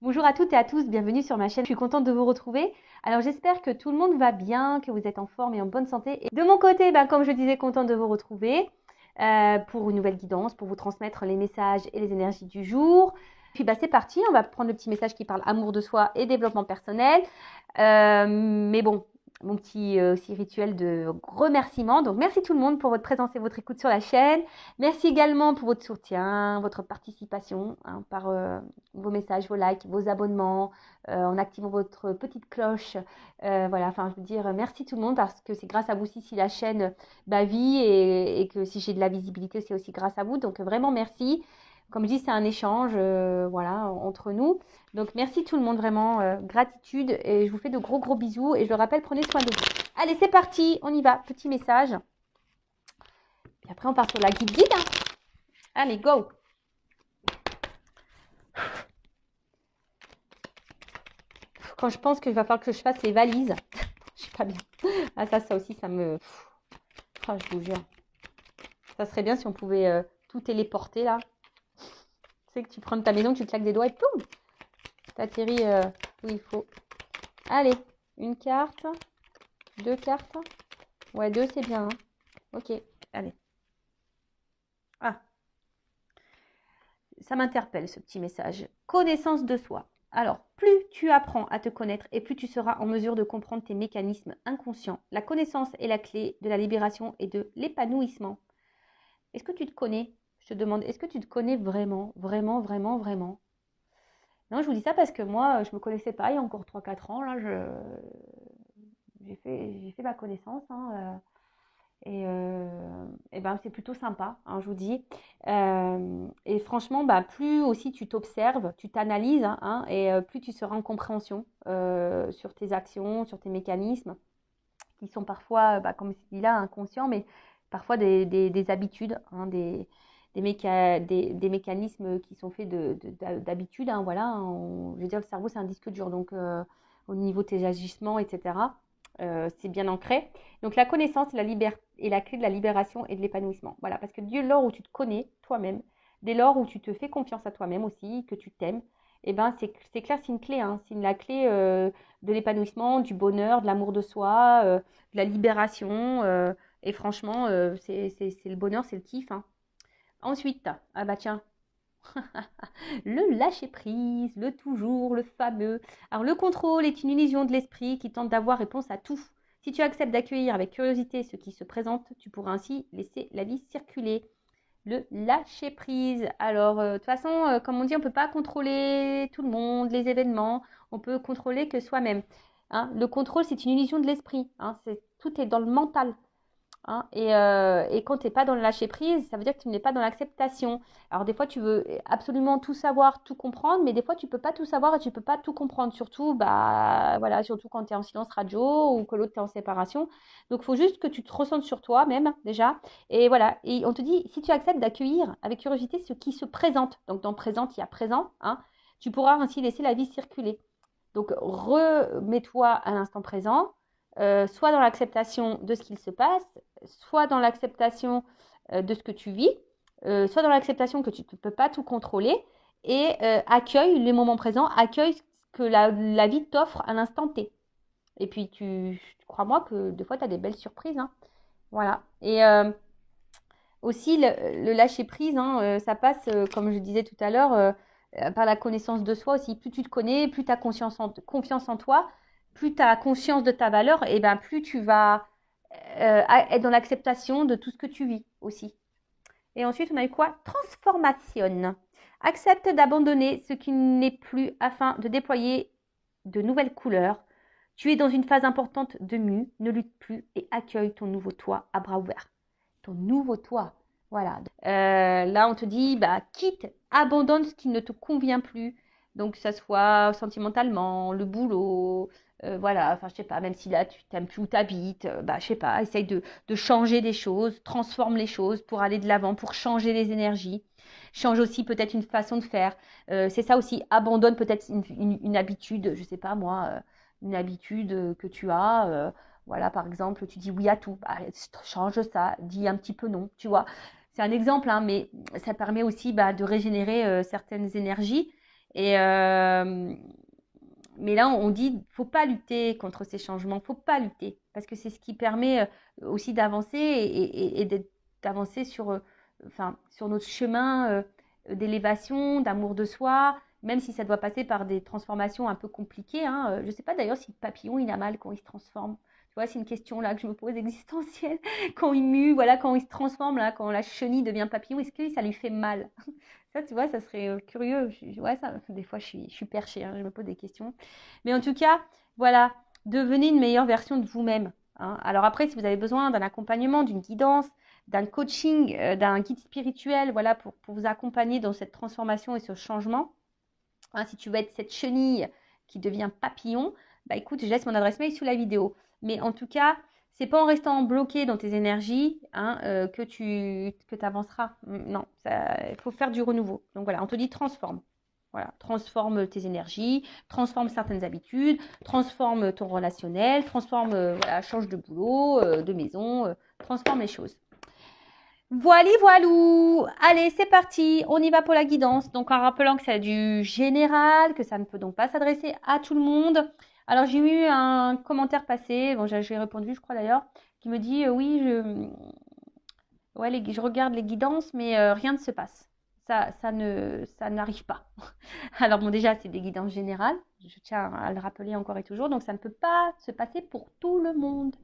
Bonjour à toutes et à tous, bienvenue sur ma chaîne. Je suis contente de vous retrouver. Alors j'espère que tout le monde va bien, que vous êtes en forme et en bonne santé. Et de mon côté, comme je disais, contente de vous retrouver pour une nouvelle guidance, pour vous transmettre les messages et les énergies du jour. Puis c'est parti, on va prendre le petit message qui parle amour de soi et développement personnel. Mais bon, mon petit aussi rituel de remerciement. Donc merci tout le monde pour votre présence et votre écoute sur la chaîne. Merci également pour votre soutien, votre participation par vos messages, vos likes, vos abonnements, en activant votre petite cloche. Voilà, enfin, je veux dire, merci tout le monde parce que c'est grâce à vous aussi si la chaîne vit et que si j'ai de la visibilité, c'est aussi grâce à vous. Donc, vraiment, merci. Comme je dis, c'est un échange voilà, entre nous. Donc, merci tout le monde, vraiment. Gratitude. Et je vous fais de gros, gros bisous. Et je le rappelle, prenez soin de vous. Allez, c'est parti. On y va. Petit message. Et après, on part sur la guide. Allez, go! Quand je pense qu'il va falloir que je fasse les valises, je suis pas bien. Ah ça aussi, ça me... Oh, je vous jure. Ça serait bien si on pouvait tout téléporter, là. Tu sais que tu prends ta maison, tu claques des doigts et poum, t'atterris où il faut. Allez, une carte, deux cartes. Ouais, deux, c'est bien. Hein. Ok, allez. Ah, ça m'interpelle, ce petit message. Connaissance de soi. Alors, plus tu apprends à te connaître et plus tu seras en mesure de comprendre tes mécanismes inconscients. La connaissance est la clé de la libération et de l'épanouissement. Est-ce que tu te connais? Je te demande, est-ce que tu te connais vraiment, vraiment, vraiment, vraiment? Non, je vous dis ça parce que moi, je ne me connaissais pas il y a encore 3-4 ans. Là, j'ai fait ma connaissance. Et c'est plutôt sympa, je vous dis. Et franchement, plus aussi tu t'observes, tu t'analyses, et plus tu seras en compréhension sur tes actions, sur tes mécanismes, qui sont parfois, comme je dis là, inconscients, mais parfois des habitudes, des mécanismes qui sont faits d'habitude. Voilà, je veux dire, le cerveau, c'est un disque dur, donc au niveau de tes agissements, etc., c'est bien ancré. Donc la connaissance est la clé de la libération et de l'épanouissement. Voilà, parce que dès lors où tu te connais toi-même, dès lors où tu te fais confiance à toi-même aussi, que tu t'aimes, c'est clair, c'est une clé, c'est la clé de l'épanouissement, du bonheur, de l'amour de soi, de la libération. Et franchement, c'est le bonheur, c'est le kiff. Ensuite, ah bah tiens, le lâcher prise, le toujours, le fameux. Alors le contrôle est une illusion de l'esprit qui tente d'avoir réponse à tout. Si tu acceptes d'accueillir avec curiosité ce qui se présente, tu pourras ainsi laisser la vie circuler. Le lâcher prise. Alors, de toute façon, comme on dit, on ne peut pas contrôler tout le monde, les événements. On peut contrôler que soi-même. Le contrôle, c'est une illusion de l'esprit. Tout est dans le mental. Et quand tu n'es pas dans le lâcher prise, ça veut dire que tu n'es pas dans l'acceptation. Alors des fois, tu veux absolument tout savoir, tout comprendre, mais des fois, tu peux pas tout savoir et tu peux pas tout comprendre. Surtout, voilà, surtout quand tu es en silence radio ou que l'autre est en séparation. Donc, il faut juste que tu te ressentes sur toi-même déjà. Et voilà, et on te dit, si tu acceptes d'accueillir avec curiosité ce qui se présente, donc dans présent, il y a présent, tu pourras ainsi laisser la vie circuler. Donc, remets-toi à l'instant présent, soit dans l'acceptation de ce qu'il se passe, soit dans l'acceptation de ce que tu vis, soit dans l'acceptation que tu ne peux pas tout contrôler, et accueille les moments présents, accueille ce que la vie t'offre à l'instant T. Et puis, crois-moi que des fois, tu as des belles surprises. Voilà. Et aussi, le lâcher-prise, ça passe, comme je disais tout à l'heure, par la connaissance de soi aussi. Plus tu te connais, plus tu as confiance en toi, plus tu as conscience de ta valeur, et plus tu vas être dans l'acceptation de tout ce que tu vis aussi. Et ensuite, on a eu quoi? Transformation. Accepte d'abandonner ce qui n'est plus afin de déployer de nouvelles couleurs. Tu es dans une phase importante de mue, ne lutte plus et accueille ton nouveau toi à bras ouverts. Ton nouveau toi. Voilà. Là, on te dit, quitte, abandonne ce qui ne te convient plus. Donc, que ça soit sentimentalement, le boulot, voilà, enfin, je sais pas, même si là, tu n'aimes plus où tu habites, je sais pas, essaye de changer des choses, transforme les choses pour aller de l'avant, pour changer les énergies. Change aussi peut-être une façon de faire. C'est ça aussi, abandonne peut-être une habitude, je sais pas moi, une habitude que tu as. Voilà, par exemple, tu dis oui à tout. Change ça, dis un petit peu non, tu vois. C'est un exemple, mais ça permet aussi de régénérer certaines énergies Et, mais là, on dit, faut pas lutter contre ces changements, faut pas lutter, parce que c'est ce qui permet aussi d'avancer d'avancer sur, enfin, sur notre chemin d'élévation, d'amour de soi, même si ça doit passer par des transformations un peu compliquées. Hein. Je ne sais pas d'ailleurs si le papillon, il a mal quand il se transforme. Tu vois, c'est une question là que je me pose existentielle. Quand il mue, voilà, quand il se transforme, là, quand la chenille devient papillon, est-ce que ça lui fait mal? Ça, tu vois, ça serait curieux. Ouais, ça, des fois, je suis perchée, hein, je me pose des questions. Mais en tout cas, voilà, devenez une meilleure version de vous-même. Hein. Alors après, si vous avez besoin d'un accompagnement, d'une guidance, d'un coaching, d'un guide spirituel, voilà, pour vous accompagner dans cette transformation et ce changement, hein, si tu veux être cette chenille qui devient papillon, bah écoute, je laisse mon adresse mail sous la vidéo. Mais en tout cas, c'est pas en restant bloqué dans tes énergies hein, que tu avanceras. Non, il faut faire du renouveau. Donc voilà, on te dit transforme. Voilà, transforme tes énergies, transforme certaines habitudes, transforme ton relationnel, transforme, voilà, change de boulot, de maison, transforme les choses. Voilà, voilou. Allez, c'est parti. On y va pour la guidance. Donc, en rappelant que c'est du général, que ça ne peut donc pas s'adresser à tout le monde. Alors, j'ai eu un commentaire passé, bon, j'ai répondu, je crois d'ailleurs, qui me dit oui, je regarde les guidances, mais rien ne se passe. Ça n'arrive pas. Alors, bon, déjà, c'est des guidances générales. Je tiens à le rappeler encore et toujours. Donc, ça ne peut pas se passer pour tout le monde.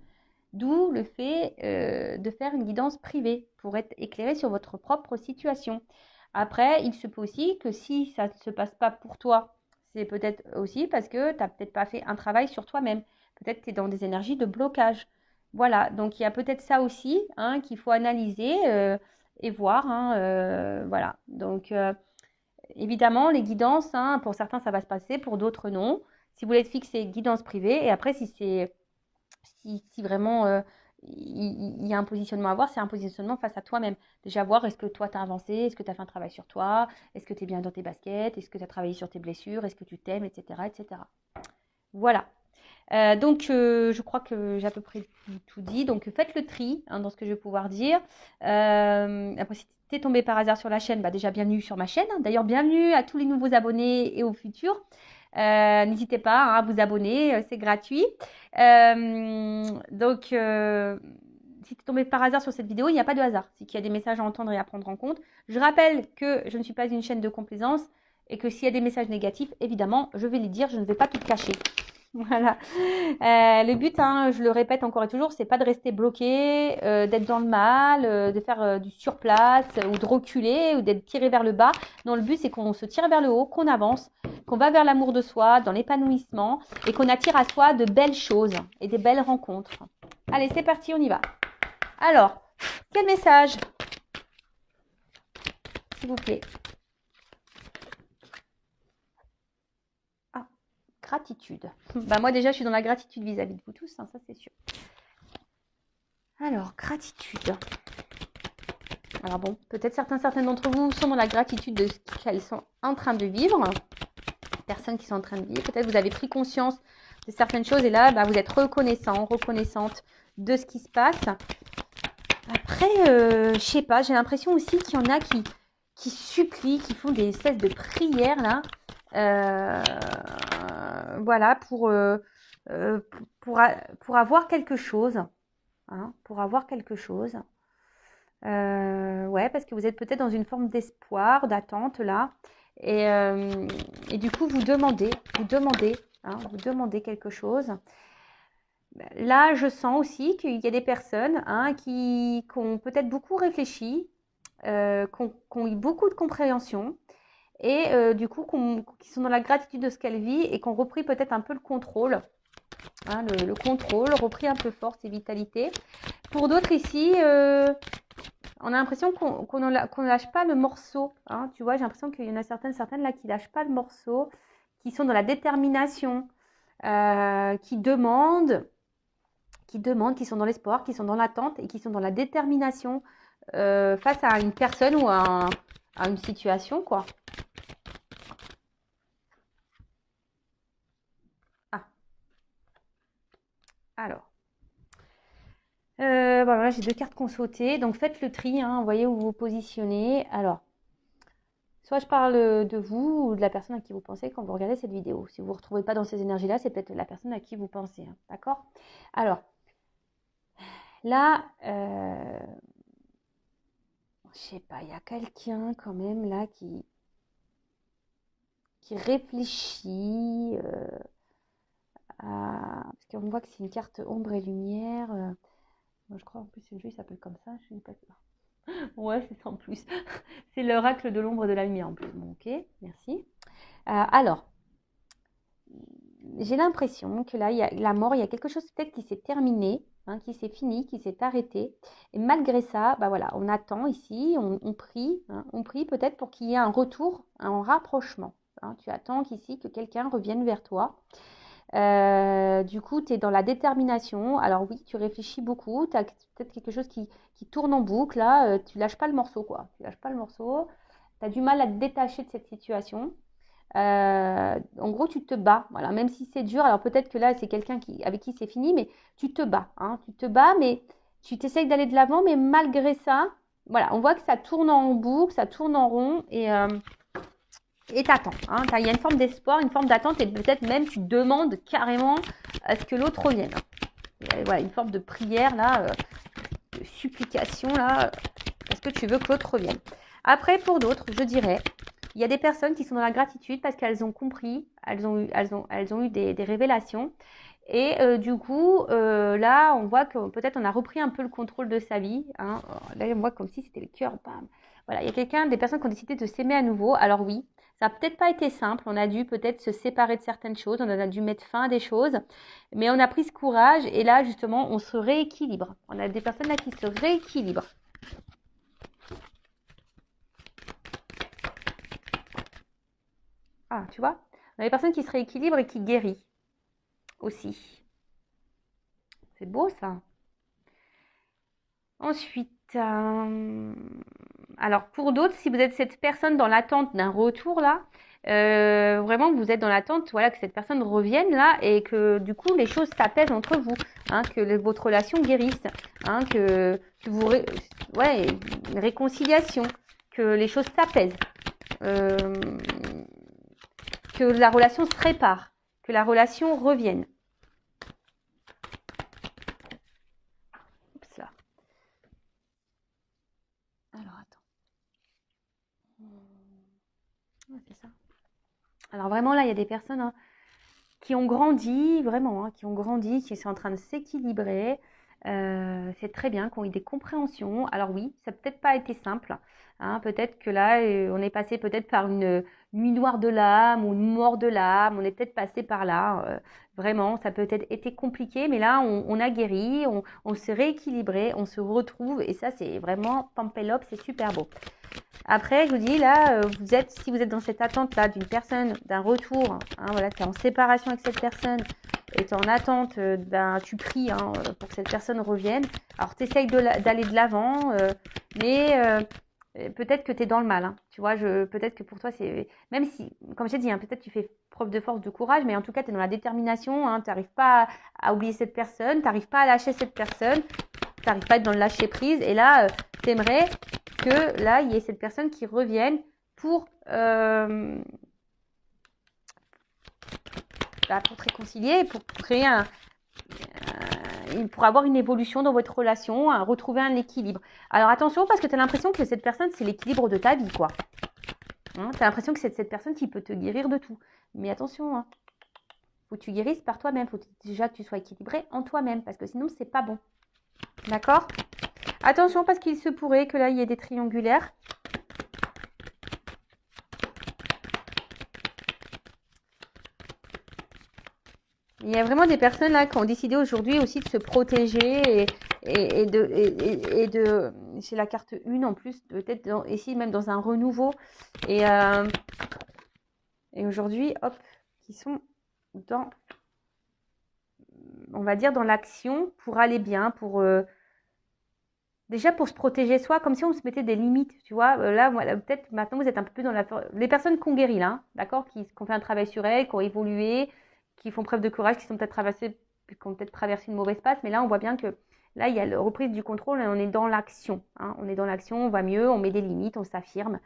D'où le fait de faire une guidance privée pour être éclairé sur votre propre situation. Après, il se peut aussi que si ça ne se passe pas pour toi, c'est peut-être aussi parce que tu n'as peut-être pas fait un travail sur toi-même. Peut-être que tu es dans des énergies de blocage. Voilà, donc il y a peut-être ça aussi hein, qu'il faut analyser et voir. Hein, voilà, donc évidemment, les guidances, hein, pour certains, ça va se passer, pour d'autres, non. Si vous voulez être fixé, guidance privée. Et après, si vraiment il y a un positionnement à avoir, c'est un positionnement face à toi-même. Déjà voir, est-ce que toi, tu as avancé, est-ce que tu as fait un travail sur toi, est-ce que tu es bien dans tes baskets, est-ce que tu as travaillé sur tes blessures, est-ce que tu t'aimes, etc., etc. Voilà. Donc, je crois que j'ai à peu près tout dit. Donc, faites le tri hein, dans ce que je vais pouvoir dire. Après, si tu es tombé par hasard sur la chaîne, bah, déjà bienvenue sur ma chaîne. D'ailleurs, bienvenue à tous les nouveaux abonnés et aux futurs. N'hésitez pas hein, à vous abonner, c'est gratuit. Donc, si tu es tombé par hasard sur cette vidéo, il n'y a pas de hasard. C'est qu'il y a des messages à entendre et à prendre en compte. Je rappelle que je ne suis pas une chaîne de complaisance et que s'il y a des messages négatifs, évidemment, je vais les dire, je ne vais pas tout cacher. Voilà. Le but, hein, je le répète encore et toujours, c'est pas de rester bloqué, d'être dans le mal, de faire du surplace ou de reculer ou d'être tiré vers le bas. Non, le but, c'est qu'on se tire vers le haut, qu'on avance, qu'on va vers l'amour de soi, dans l'épanouissement et qu'on attire à soi de belles choses et des belles rencontres. Allez, c'est parti, on y va. Alors, quel message, s'il vous plaît? Gratitude. Bah moi déjà, je suis dans la gratitude vis-à-vis de vous tous, hein, ça c'est sûr. Alors, gratitude. Alors bon, peut-être certaines d'entre vous sont dans la gratitude de ce qu'elles sont en train de vivre. Personnes qui sont en train de vivre. Peut-être vous avez pris conscience de certaines choses et là, bah, vous êtes reconnaissante de ce qui se passe. Après, je sais pas, j'ai l'impression aussi qu'il y en a qui supplient, qui font des espèces de prières là. Voilà, pour avoir quelque chose. Hein, pour avoir quelque chose. Ouais, parce que vous êtes peut-être dans une forme d'espoir, d'attente là. Et du coup, vous demandez quelque chose. Là, je sens aussi qu'il y a des personnes hein, qui ont peut-être beaucoup réfléchi, qui ont eu beaucoup de compréhension et du coup qui sont dans la gratitude de ce qu'elles vivent et qui ont repris peut-être un peu le contrôle. Hein, le contrôle, repris un peu force et vitalité. Pour d'autres ici, on a l'impression qu'on ne lâche pas le morceau. Hein, tu vois, j'ai l'impression qu'il y en a certaines là qui ne lâchent pas le morceau, qui sont dans la détermination, qui demandent, qui sont dans l'espoir, qui sont dans l'attente et qui sont dans la détermination face à une personne ou à une situation, quoi. Ah. Alors. Voilà, j'ai deux cartes qu'on sautait. Donc, faites le tri. Hein, vous voyez où vous vous positionnez. Alors, Soit je parle de vous ou de la personne à qui vous pensez quand vous regardez cette vidéo. Si vous ne vous retrouvez pas dans ces énergies-là, c'est peut-être la personne à qui vous pensez. Hein, d'accord? Alors, là, je sais pas, il y a quelqu'un quand même là qui réfléchit parce qu'on voit que c'est une carte ombre et lumière. Moi, je crois en plus une jeu, il s'appelle comme ça. Je sais pas. Ouais, c'est ça en plus. C'est l'oracle de l'ombre et de la lumière en plus. Bon, ok, merci. Alors, j'ai l'impression que là, il y a la mort, il y a quelque chose peut-être qui s'est terminé, hein, qui s'est fini, qui s'est arrêté. Et malgré ça, bah voilà, on attend ici, on prie, hein, on prie peut-être pour qu'il y ait un retour, un rapprochement. Hein. Tu attends qu'ici, que quelqu'un revienne vers toi. Du coup, tu es dans la détermination. Alors oui, tu réfléchis beaucoup. Tu as peut-être quelque chose qui tourne en boucle. Là, tu lâches pas le morceau, quoi. Tu lâches pas le morceau. Tu as du mal à te détacher de cette situation. En gros, tu te bats. Voilà, même si c'est dur. Alors peut-être que là, c'est quelqu'un avec qui c'est fini, mais tu te bats. Hein, tu te bats, mais tu t'essayes d'aller de l'avant. Mais malgré ça, voilà, on voit que ça tourne en boucle, ça tourne en rond. Et t'attends. Hein. Il y a une forme d'espoir, une forme d'attente et peut-être même tu demandes carrément à ce que l'autre revienne. Voilà, une forme de prière là, de supplication là, parce que tu veux que l'autre revienne. Après, pour d'autres, je dirais, il y a des personnes qui sont dans la gratitude parce qu'elles ont compris, elles ont eu des révélations. Et du coup, là, on voit que peut-être on a repris un peu le contrôle de sa vie. Hein. Là, on voit comme si c'était le cœur. Bam. Voilà, il y a des personnes qui ont décidé de s'aimer à nouveau. Alors oui, ça n'a peut-être pas été simple. On a dû peut-être se séparer de certaines choses. On a dû mettre fin à des choses. Mais on a pris ce courage. Et là, justement, on se rééquilibre. On a des personnes là qui se rééquilibrent. Ah, tu vois, on a des personnes qui se rééquilibrent et qui guérissent aussi. C'est beau ça. Ensuite, alors pour d'autres, si vous êtes cette personne dans l'attente d'un retour là, vraiment vous êtes dans l'attente, voilà, que cette personne revienne là et que du coup les choses s'apaisent entre vous, hein, que votre relation guérisse, hein, que vous, ouais, une réconciliation, que les choses s'apaisent, que la relation se répare, que la relation revienne. Oups là. Alors attends. Ouais, c'est ça. Alors vraiment là, il y a des personnes hein, qui ont grandi, vraiment, hein, qui ont grandi, qui sont en train de s'équilibrer. C'est très bien, qui ont eu des compréhensions. Alors oui, ça n'a peut-être pas été simple. Hein, peut-être que là, on est passé peut-être par une nuit noire de l'âme ou une mort de l'âme. On est peut-être passé par là. Vraiment, ça a peut-être été compliqué, mais là, on a guéri, on s'est rééquilibré, on se retrouve. Et ça, c'est vraiment Pampelop, c'est super beau. Après, je vous dis, là, si vous êtes dans cette attente-là d'une personne, d'un retour, hein, voilà, tu es en séparation avec cette personne et tu es en attente tu pries hein, pour que cette personne revienne. Alors, tu essayes d'aller de l'avant, mais peut-être que tu es dans le mal. Hein, tu vois, peut-être que pour toi, c'est. Même si, comme j'ai dit, hein, peut-être tu fais preuve de force, de courage, mais en tout cas, tu es dans la détermination. Hein, tu n'arrives pas à oublier cette personne, tu n'arrives pas à lâcher cette personne, tu n'arrives pas à être dans le lâcher prise. Et là, tu aimerais que là, il y ait cette personne qui revienne pour te réconcilier, pour créer pour avoir une évolution dans votre relation, retrouver un équilibre. Alors attention, parce que tu as l'impression que cette personne, c'est l'équilibre de ta vie, quoi. Hein, tu as l'impression que c'est cette personne qui peut te guérir de tout. Mais attention, hein, faut que tu guérisses par toi-même. Faut déjà que tu sois équilibré en toi-même, parce que sinon, c'est pas bon. D'accord ? Attention, parce qu'il se pourrait que là, il y ait des triangulaires. Il y a vraiment des personnes là qui ont décidé aujourd'hui aussi de se protéger et de c'est la carte 1 en plus, peut-être ici même dans un renouveau. Et aujourd'hui, hop, qui sont dans, on va dire, dans l'action pour aller bien, déjà pour se protéger soi, comme si on se mettait des limites, tu vois. Là, peut-être maintenant vous êtes un peu plus dans les personnes qui ont guéri là, d'accord, qui ont fait un travail sur elles, qui ont évolué, qui font preuve de courage, qui ont peut-être traversé une mauvaise passe, mais là on voit bien que là il y a la reprise du contrôle et on est dans l'action, hein. On est dans l'action, on va mieux, on met des limites, on s'affirme.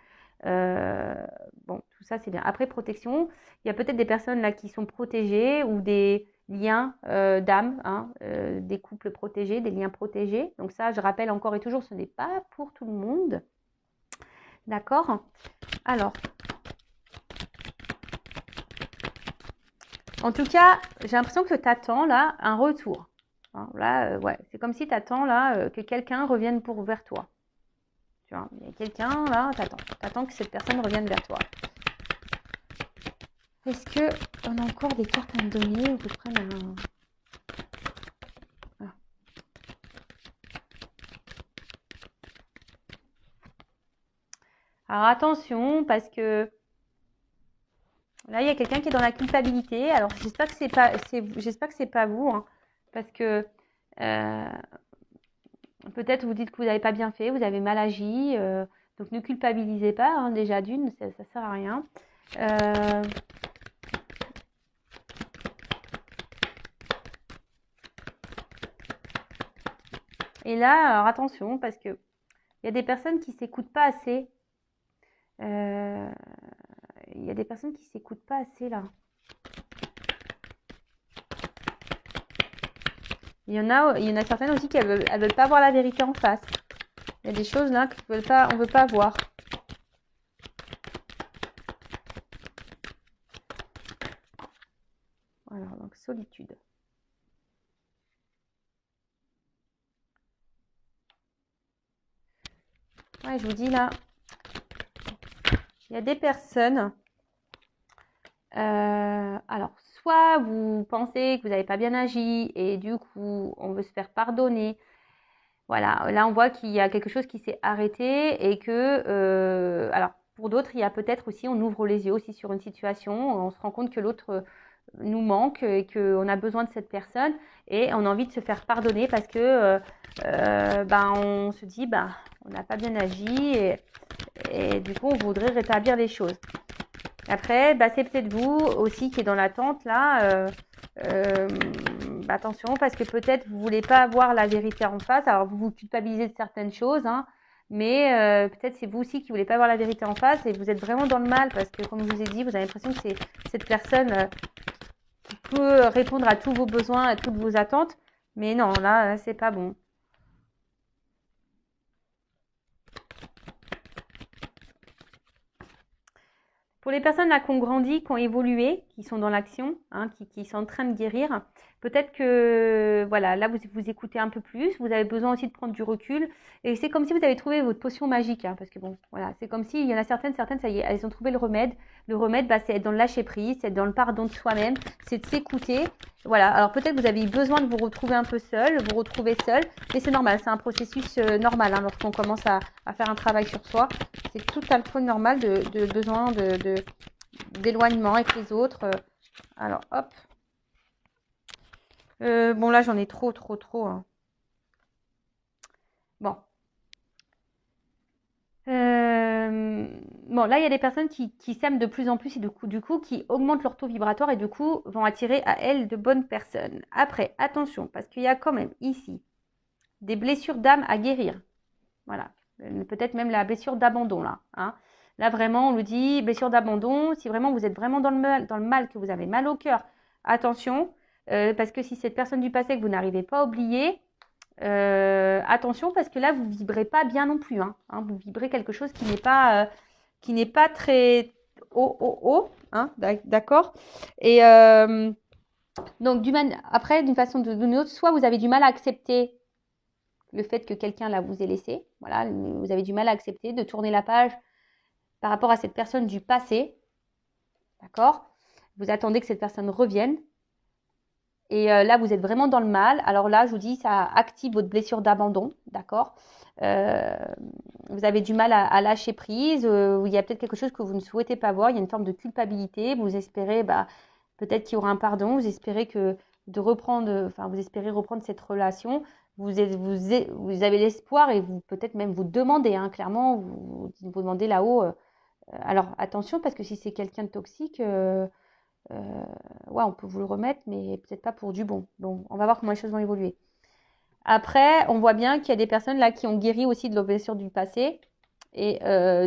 Euh, bon, tout ça, c'est bien. Après, protection, il y a peut-être des personnes là qui sont protégées ou des liens d'âme, hein, des couples protégés, des liens protégés. Donc ça, je rappelle encore et toujours, ce n'est pas pour tout le monde. D'accord? Alors, en tout cas, j'ai l'impression que tu attends là un retour. Hein, là, ouais, c'est comme si tu attends là que quelqu'un revienne vers toi. Tu vois, il y a quelqu'un là, t'attends que cette personne revienne vers toi. Est-ce que on a encore des cartes à me donner ou que je prenne un... Ah. Alors attention, parce que là, il y a quelqu'un qui est dans la culpabilité. Alors j'espère que c'est pas vous, hein, parce que peut-être vous dites que vous n'avez pas bien fait, vous avez mal agi, donc ne culpabilisez pas, hein, déjà d'une, ça sert à rien. Et là, alors attention, parce que il y a des personnes qui s'écoutent pas assez. Il y a des personnes qui s'écoutent pas assez là. Il y en a certaines aussi qui elles veulent pas voir la vérité en face. Il y a des choses là qu'on veut pas voir. Voilà, donc solitude. Ouais, je vous dis là, il y a des personnes. Alors, soit vous pensez que vous n'avez pas bien agi et du coup, on veut se faire pardonner. Voilà, là, on voit qu'il y a quelque chose qui s'est arrêté et que, alors, pour d'autres, il y a peut-être aussi, on ouvre les yeux aussi sur une situation, on se rend compte que l'autre nous manque et qu'on a besoin de cette personne et on a envie de se faire pardonner parce que on se dit, on n'a pas bien agi et du coup, on voudrait rétablir les choses. Après, c'est peut-être vous aussi qui est dans l'attente là. Attention, parce que peut-être vous voulez pas avoir la vérité en face. Alors vous vous culpabilisez de certaines choses, hein, mais peut-être c'est vous aussi qui voulez pas avoir la vérité en face et vous êtes vraiment dans le mal parce que comme je vous ai dit, vous avez l'impression que c'est cette personne qui peut répondre à tous vos besoins, à toutes vos attentes. Mais non, là, c'est pas bon. Pour les personnes là qui ont grandi, qui ont évolué, qui sont dans l'action, hein, qui sont en train de guérir, peut-être que voilà, là vous écoutez un peu plus, vous avez besoin aussi de prendre du recul, et c'est comme si vous avez trouvé votre potion magique, hein, parce que bon, voilà, c'est comme si il y en a certaines, ça y est, elles ont trouvé le remède. Le remède, c'est être dans le lâcher prise, c'est être dans le pardon de soi-même, c'est de s'écouter. Voilà, alors peut-être que vous avez eu besoin de vous retrouver un peu seul, vous retrouver seul, mais c'est normal, c'est un processus normal hein, lorsqu'on commence à faire un travail sur soi. C'est tout à fait normal de besoin d'éloignement avec les autres. Alors, hop. Bon, là, j'en ai trop. Hein. Bon. Bon, là, il y a des personnes qui s'aiment de plus en plus et du coup, qui augmentent leur taux vibratoire et du coup, vont attirer à elles de bonnes personnes. Après, attention, parce qu'il y a quand même ici des blessures d'âme à guérir. Voilà. Peut-être même la blessure d'abandon, là. Hein. Là, vraiment, on nous dit blessure d'abandon. Si vraiment vous êtes vraiment dans le mal, que vous avez mal au cœur, attention. Parce que si cette personne du passé que vous n'arrivez pas à oublier, attention parce que là, vous ne vibrez pas bien non plus. Hein. Vous vibrez quelque chose qui n'est pas très haut. Hein, d'accord. Et donc, après, d'une façon ou d'une autre, soit vous avez du mal à accepter le fait que quelqu'un là vous ait laissé. Voilà, vous avez du mal à accepter de tourner la page par rapport à cette personne du passé. D'accord? Vous attendez que cette personne revienne. Et là, vous êtes vraiment dans le mal. Alors là, je vous dis, ça active votre blessure d'abandon. D'accord? Vous avez du mal à lâcher prise. Il y a peut-être quelque chose que vous ne souhaitez pas voir. Il y a une forme de culpabilité. Vous espérez, peut-être qu'il y aura un pardon. Vous espérez vous espérez reprendre cette relation. Vous avez l'espoir et vous peut-être même vous demandez, hein, clairement, vous demandez là-haut. Alors attention, parce que si c'est quelqu'un de toxique, on peut vous le remettre, mais peut-être pas pour du bon. Bon, on va voir comment les choses vont évoluer. Après, on voit bien qu'il y a des personnes là qui ont guéri aussi de leurs blessures du passé. Et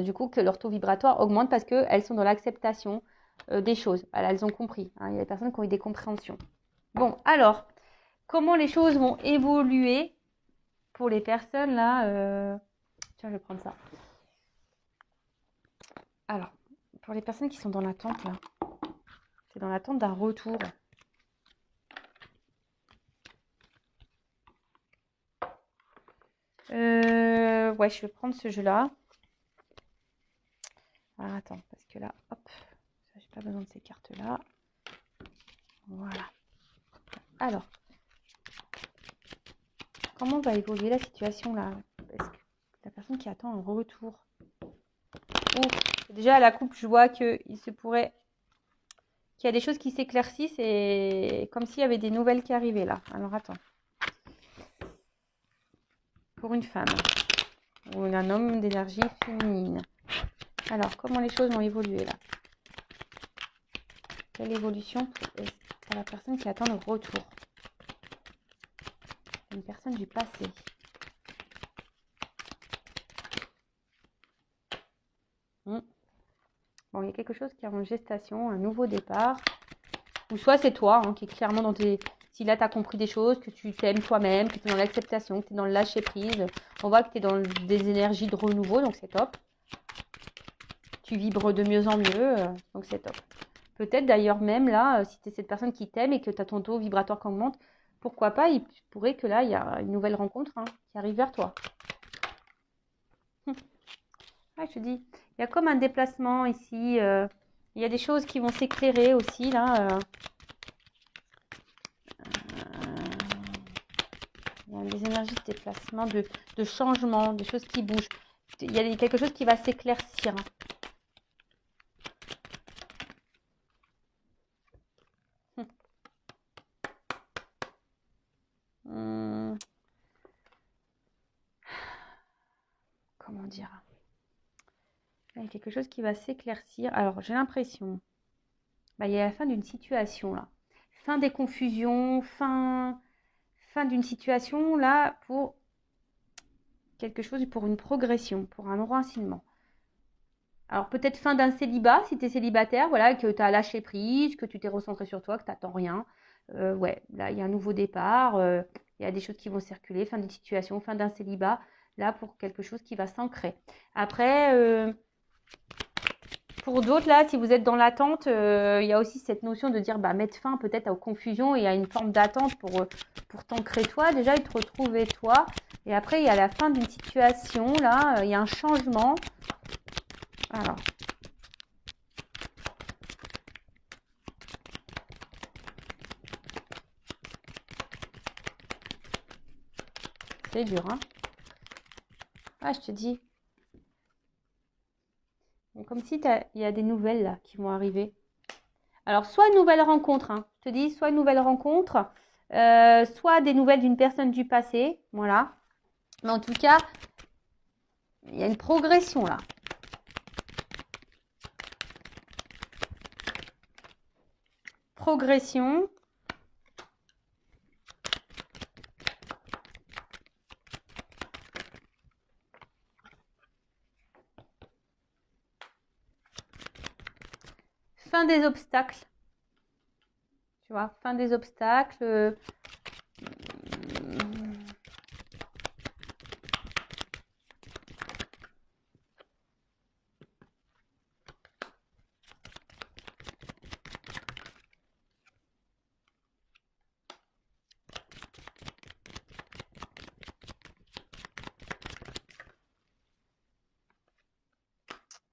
du coup, que leur taux vibratoire augmente parce qu'elles sont dans l'acceptation des choses. Voilà, elles ont compris. Hein. Il y a des personnes qui ont eu des compréhensions. Bon, alors, comment les choses vont évoluer pour les personnes là Tiens, je vais prendre ça. Alors, pour les personnes qui sont dans l'attente là, c'est dans l'attente d'un retour. Ouais, je vais prendre ce jeu-là. Alors, attends, parce que là, hop, j'ai pas besoin de ces cartes-là. Voilà. Alors, comment va évoluer la situation là? Est-ce que la personne qui attend un retour? Déjà à la coupe, je vois qu'il se pourrait qu'il y a des choses qui s'éclaircissent et comme s'il y avait des nouvelles qui arrivaient là. Alors attends. Pour une femme ou un homme d'énergie féminine. Alors, comment les choses vont évoluer là? Quelle évolution pour la personne qui attend le retour? Une personne du passé. Bon, il y a quelque chose qui est en gestation, un nouveau départ. Ou soit c'est toi qui est clairement dans tes... Si là, tu as compris des choses, que tu t'aimes toi-même, que tu es dans l'acceptation, que tu es dans le lâcher-prise. On voit que tu es dans des énergies de renouveau, donc c'est top. Tu vibres de mieux en mieux, donc c'est top. Peut-être d'ailleurs même là, si tu es cette personne qui t'aime et que tu as ton taux vibratoire qui augmente, pourquoi pas, il pourrait que là, il y a une nouvelle rencontre qui arrive vers toi. Ouais, je te dis, il y a comme un déplacement ici. Il y a des choses qui vont s'éclairer aussi là. Il y a des énergies de déplacement, de changement, des choses qui bougent. Il y a quelque chose qui va s'éclaircir. Comment dire? Il y a quelque chose qui va s'éclaircir. Alors, j'ai l'impression, il y a la fin d'une situation là. Fin des confusions, fin d'une situation là pour quelque chose, pour une progression, pour un enracinement. Alors peut-être fin d'un célibat, si tu es célibataire, voilà, que tu as lâché prise, que tu t'es recentré sur toi, que tu n'attends rien. Ouais, là, il y a un nouveau départ, il y a des choses qui vont circuler, fin d'une situation, fin d'un célibat, là, pour quelque chose qui va s'ancrer. Après, pour d'autres, là, si vous êtes dans l'attente, il y a aussi cette notion de dire, mettre fin peut-être aux confusions et à une forme d'attente pour t'ancrer toi, déjà, et te retrouver toi. Et après, il y a la fin d'une situation, là, il y a un changement. Alors. C'est dur, hein? Ah, je te dis. Comme si il y a des nouvelles là qui vont arriver. Alors, soit une nouvelle rencontre, hein. Je te dis, soit une nouvelle rencontre, soit des nouvelles d'une personne du passé. Voilà. Mais en tout cas, il y a une progression là. Progression. Fin des obstacles. Tu vois, fin des obstacles.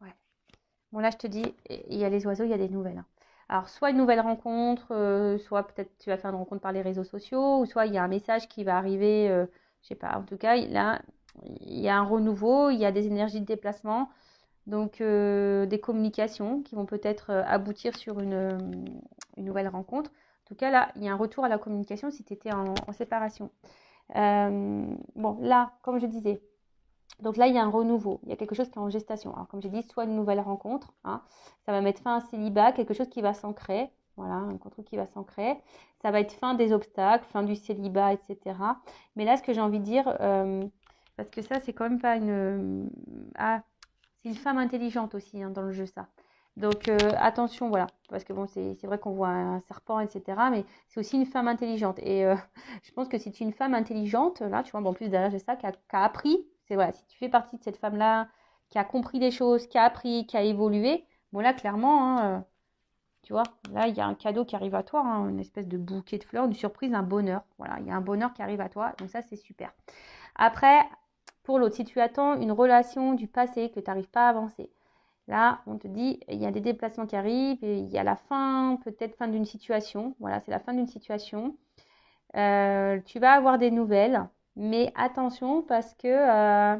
Ouais. Bon, là, je te dis, il y a les oiseaux, il y a des nouvelles. Hein. Alors, soit une nouvelle rencontre, soit peut-être tu vas faire une rencontre par les réseaux sociaux, ou soit il y a un message qui va arriver, je sais pas. En tout cas, là, il y a un renouveau, il y a des énergies de déplacement, donc des communications qui vont peut-être aboutir sur une nouvelle rencontre. En tout cas, là, il y a un retour à la communication si tu étais en séparation. Bon, là, comme je disais, donc là, il y a un renouveau, il y a quelque chose qui est en gestation. Alors, comme j'ai dit, soit une nouvelle rencontre, ça va mettre fin à un célibat, quelque chose qui va s'ancrer, voilà, un contrat qui va s'ancrer. Ça va être fin des obstacles, fin du célibat, etc. Mais là, ce que j'ai envie de dire, parce que ça, c'est quand même pas une... C'est une femme intelligente aussi hein, dans le jeu, ça. Donc, attention, voilà. Parce que bon, c'est vrai qu'on voit un serpent, etc. Mais c'est aussi une femme intelligente. Et je pense que si tu es une femme intelligente, là, tu vois, bon, en plus derrière, j'ai ça, qui a appris. C'est voilà, si tu fais partie de cette femme-là, qui a compris des choses, qui a appris, qui a évolué, bon, là, clairement, hein, tu vois, là, il y a un cadeau qui arrive à toi, hein, une espèce de bouquet de fleurs, une surprise, un bonheur. Voilà, il y a un bonheur qui arrive à toi. Donc, ça, c'est super. Après, pour l'autre, si tu attends une relation du passé que tu n'arrives pas à avancer, là, on te dit, il y a des déplacements qui arrivent, et il y a la fin, peut-être fin d'une situation. Voilà, c'est la fin d'une situation. Tu vas avoir des nouvelles, mais attention parce que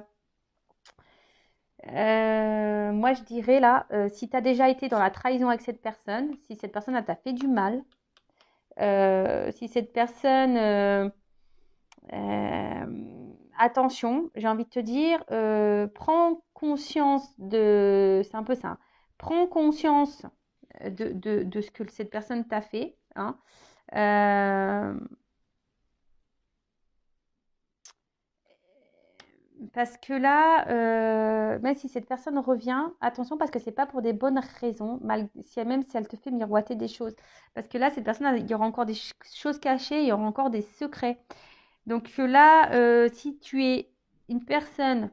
moi, je dirais là, si tu as déjà été dans la trahison avec cette personne, si cette personne elle t'a fait du mal, si cette personne attention, j'ai envie de te dire, prends conscience de... C'est un peu ça. Prends conscience de ce que cette personne t'a fait. Hein. Euh, parce que là, même si cette personne revient, attention parce que c'est pas pour des bonnes raisons, même si elle te fait miroiter des choses. Parce que là, cette personne, il y aura encore des choses cachées, il y aura encore des secrets. Donc là, si tu es une personne,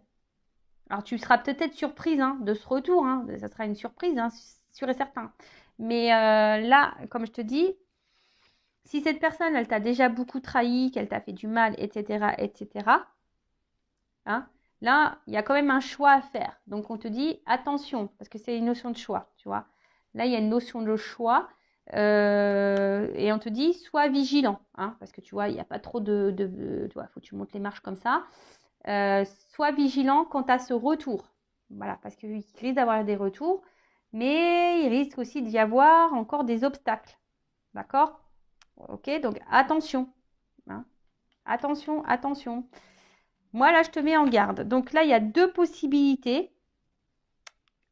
alors tu seras peut-être surprise hein, de ce retour, hein, ça sera une surprise, hein, sûr et certain. Mais là, comme je te dis, si cette personne, elle t'a déjà beaucoup trahi, qu'elle t'a fait du mal, etc., etc., hein, là, il y a quand même un choix à faire. Donc on te dit attention, parce que c'est une notion de choix, tu vois. Là, il y a une notion de choix. Et on te dit sois vigilant, hein, parce que tu vois, il n'y a pas trop tu vois, faut que tu montes les marches comme ça. Sois vigilant quant à ce retour. Voilà, parce qu'il risque d'avoir des retours, mais il risque aussi d'y avoir encore des obstacles. D'accord? Ok, donc attention. Hein. Attention, attention. Moi, là, je te mets en garde. Donc là, il y a deux possibilités.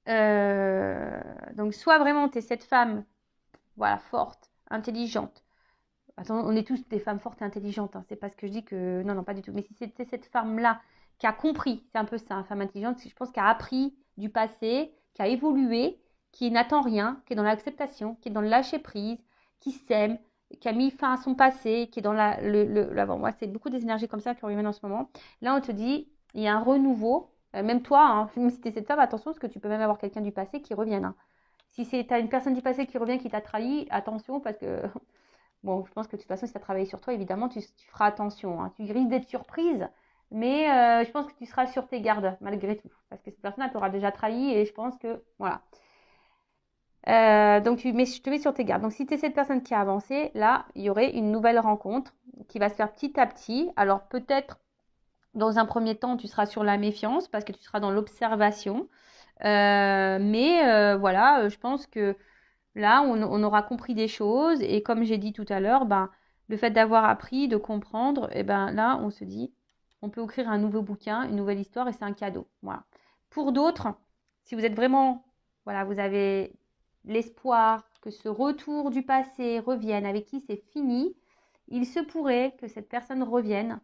Donc, soit vraiment, tu es cette femme, voilà, forte, intelligente. Attends, on est tous des femmes fortes et intelligentes. Hein. C'est pas ce que je dis que... Non, non, pas du tout. Mais si c'était cette femme-là qui a compris, c'est un peu ça, une femme intelligente, je pense qu'elle a appris du passé, qui a évolué, qui n'attend rien, qui est dans l'acceptation, qui est dans le lâcher-prise, qui s'aime, qui a mis fin à son passé, qui est dans l'avant. Moi, c'est beaucoup des énergies comme ça qui reviennent en ce moment. Là, on te dit, il y a un renouveau. Même toi, hein, même si tu es cette femme, attention, parce que tu peux même avoir quelqu'un du passé qui revienne. Hein. Si tu as une personne du passé qui revient, qui t'a trahi, attention, parce que bon, je pense que de toute façon, si tu as travaillé sur toi, évidemment, tu feras attention. Hein. Tu risques d'être surprise, mais je pense que tu seras sur tes gardes, malgré tout. Parce que cette personne, elle t'aura déjà trahi et je pense que, voilà. Donc, je te mets sur tes gardes. Donc, si tu es cette personne qui a avancé, là, il y aurait une nouvelle rencontre qui va se faire petit à petit. Alors, peut-être, dans un premier temps, tu seras sur la méfiance parce que tu seras dans l'observation. Mais voilà, je pense que là, on aura compris des choses et comme j'ai dit tout à l'heure, ben, le fait d'avoir appris, de comprendre, et ben là, on se dit, on peut écrire un nouveau bouquin, une nouvelle histoire et c'est un cadeau. Voilà. Pour d'autres, si vous êtes vraiment, voilà, vous avez l'espoir que ce retour du passé revienne, avec qui c'est fini, il se pourrait que cette personne revienne.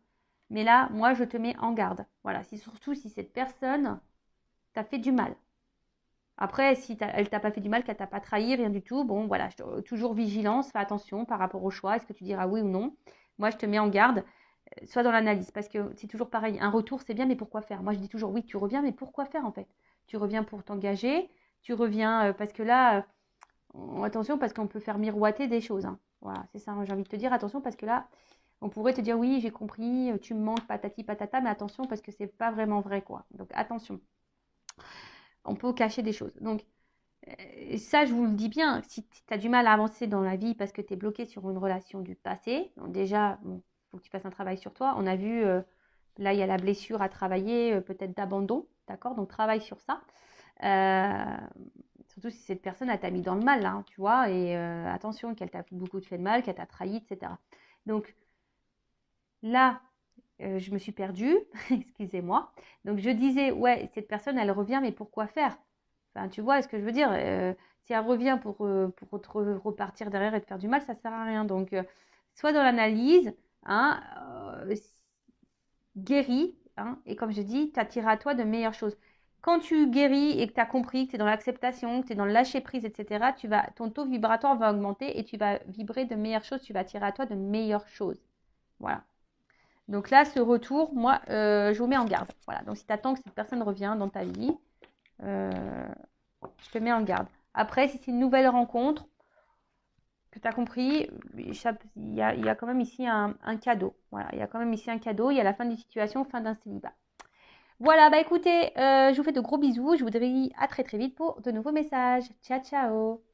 Mais là, moi, je te mets en garde. Voilà, surtout si cette personne t'a fait du mal. Après, si elle t'a pas fait du mal, qu'elle t'a pas trahi, rien du tout, bon, voilà, toujours vigilance, fais attention par rapport au choix, est-ce que tu diras oui ou non. Moi, je te mets en garde, sois dans l'analyse, parce que c'est toujours pareil, un retour, c'est bien, mais pourquoi faire? Moi, je dis toujours oui, tu reviens, mais pourquoi faire en fait? Tu reviens pour t'engager, tu reviens parce que là, attention, parce qu'on peut faire miroiter des choses. Hein. Voilà, c'est ça, j'ai envie de te dire, attention, parce que là, on pourrait te dire oui, j'ai compris, tu me manques, patati patata, mais attention, parce que c'est pas vraiment vrai, quoi. Donc, attention. On peut cacher des choses. Donc, ça, je vous le dis bien, si tu as du mal à avancer dans la vie parce que tu es bloqué sur une relation du passé, donc déjà, bon, faut que tu fasses un travail sur toi. On a vu, là, il y a la blessure à travailler, peut-être d'abandon, d'accord? Donc, travaille sur ça. Surtout si cette personne, elle t'a mis dans le mal, là, hein, tu vois, et attention, qu'elle t'a beaucoup fait de mal, qu'elle t'a trahi, etc. Donc, là, je me suis perdue, excusez-moi. Donc, je disais, ouais, cette personne, elle revient, mais pourquoi faire? Enfin, tu vois ce que je veux dire si elle revient pour repartir derrière et te faire du mal, ça sert à rien. Donc, soit dans l'analyse, hein, guéris, hein, et comme je dis, tu attireras à toi de meilleures choses. Quand tu guéris et que tu as compris, que tu es dans l'acceptation, que tu es dans le lâcher prise, etc., ton taux vibratoire va augmenter et tu vas vibrer de meilleures choses, tu vas attirer à toi de meilleures choses. Voilà. Donc là, ce retour, moi, je vous mets en garde. Voilà. Donc si tu attends que cette personne revienne dans ta vie, je te mets en garde. Après, si c'est une nouvelle rencontre, que tu as compris, il y a quand même ici un cadeau. Voilà, il y a quand même ici un cadeau. Il y a la fin d'une situation, fin d'un célibat. Voilà, bah écoutez, je vous fais de gros bisous. Je vous dis à très très vite pour de nouveaux messages. Ciao, ciao.